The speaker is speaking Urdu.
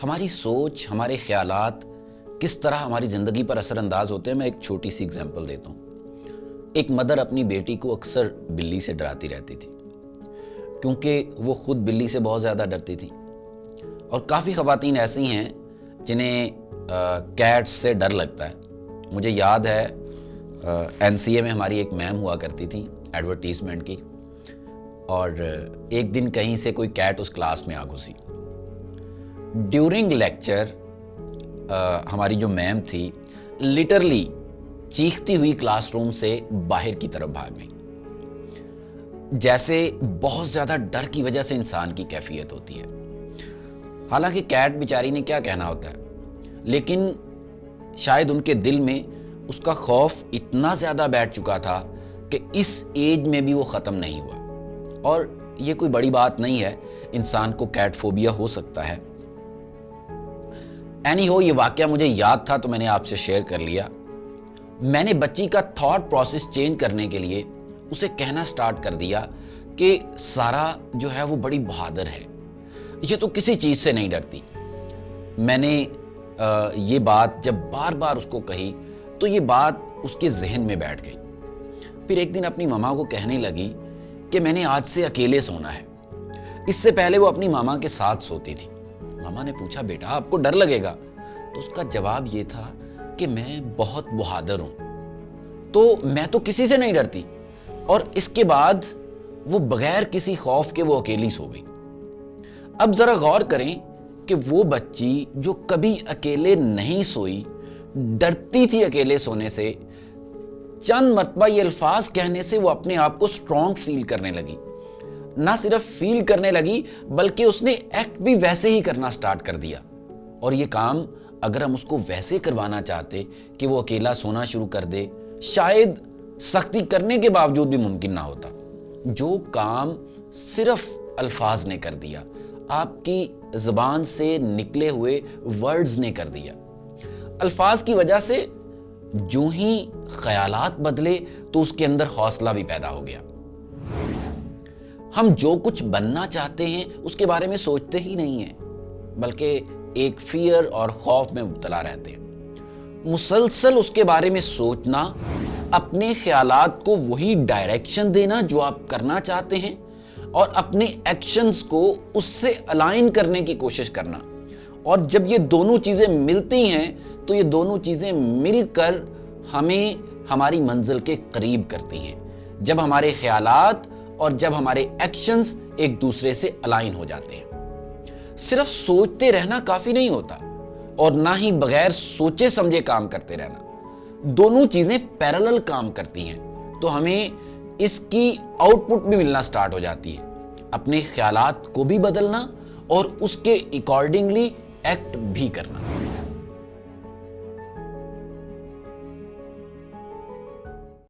ہماری سوچ، ہمارے خیالات کس طرح ہماری زندگی پر اثر انداز ہوتے ہیں، میں ایک چھوٹی سی اگزامپل دیتا ہوں۔ ایک مدر اپنی بیٹی کو اکثر بلی سے ڈراتی رہتی تھی، کیونکہ وہ خود بلی سے بہت زیادہ ڈرتی تھی۔ اور کافی خواتین ایسی ہیں جنہیں کیٹ سے ڈر لگتا ہے۔ مجھے یاد ہے NCA میں ہماری ایک میم ہوا کرتی تھی ایڈورٹیزمنٹ کی، اور ایک دن کہیں سے کوئی کیٹ اس کلاس میں آ گھسی۔ ڈیورنگ لیکچر ہماری جو میم تھی لٹرلی چیختی ہوئی کلاس روم سے باہر کی طرف بھاگ گئی، جیسے بہت زیادہ ڈر کی وجہ سے انسان کی کیفیت ہوتی ہے۔ حالانکہ کیٹ بیچاری نے کیا کہنا ہوتا ہے، لیکن شاید ان کے دل میں اس کا خوف اتنا زیادہ بیٹھ چکا تھا کہ اس ایج میں بھی وہ ختم نہیں ہوا۔ اور یہ کوئی بڑی بات نہیں ہے، انسان کو کیٹ فوبیا ہو سکتا ہے۔ یہ واقعہ مجھے یاد تھا تو میں نے آپ سے شیئر کر لیا۔ میں نے بچی کا تھاٹ پروسیس چینج کرنے کے لیے اسے کہنا سٹارٹ کر دیا کہ سارا جو ہے وہ بڑی بہادر ہے، یہ تو کسی چیز سے نہیں ڈرتی۔ میں نے یہ بات جب بار بار اس کو کہی تو یہ بات اس کے ذہن میں بیٹھ گئی۔ پھر ایک دن اپنی ماما کو کہنے لگی کہ میں نے آج سے اکیلے سونا ہے۔ اس سے پہلے وہ اپنی ماما کے ساتھ سوتی تھی۔ ماما نے پوچھا بیٹا آپ کو ڈر لگے گا؟ تو اس کا جواب یہ تھا کہ میں بہت بہادر ہوں، تو میں تو کسی سے نہیں ڈرتی۔ اور اس کے بعد وہ بغیر کسی خوف کے وہ اکیلی سو گئی۔ اب ذرا غور کریں کہ وہ بچی جو کبھی اکیلے نہیں سوئی، ڈرتی تھی اکیلے سونے سے، چند مرتبہ یہ الفاظ کہنے سے وہ اپنے آپ کو سٹرونگ فیل کرنے لگی۔ نہ صرف فیل کرنے لگی بلکہ اس نے ایکٹ بھی ویسے ہی کرنا سٹارٹ کر دیا۔ اور یہ کام اگر ہم اس کو ویسے کروانا چاہتے کہ وہ اکیلا سونا شروع کر دے، شاید سختی کرنے کے باوجود بھی ممکن نہ ہوتا۔ جو کام صرف الفاظ نے کر دیا، آپ کی زبان سے نکلے ہوئے ورڈز نے کر دیا۔ الفاظ کی وجہ سے جو ہی خیالات بدلے تو اس کے اندر حوصلہ بھی پیدا ہو گیا۔ ہم جو کچھ بننا چاہتے ہیں اس کے بارے میں سوچتے ہی نہیں ہیں، بلکہ ایک فیئر اور خوف میں مبتلا رہتے ہیں۔ مسلسل اس کے بارے میں سوچنا، اپنے خیالات کو وہی ڈائریکشن دینا جو آپ کرنا چاہتے ہیں، اور اپنے ایکشنز کو اس سے الائن کرنے کی کوشش کرنا۔ اور جب یہ دونوں چیزیں ملتی ہیں تو یہ دونوں چیزیں مل کر ہمیں ہماری منزل کے قریب کرتی ہیں، جب ہمارے خیالات اور جب ہمارے ایکشنز ایک دوسرے سے الائن ہو جاتے ہیں۔ صرف سوچتے رہنا کافی نہیں ہوتا، اور نہ ہی بغیر سوچے سمجھے کام کرتے رہنا۔ دونوں چیزیں پیرالل کام کرتی ہیں تو ہمیں اس کی آؤٹ پٹ بھی ملنا سٹارٹ ہو جاتی ہے، اپنے خیالات کو بھی بدلنا اور اس کے اکارڈنگلی ایکٹ بھی کرنا۔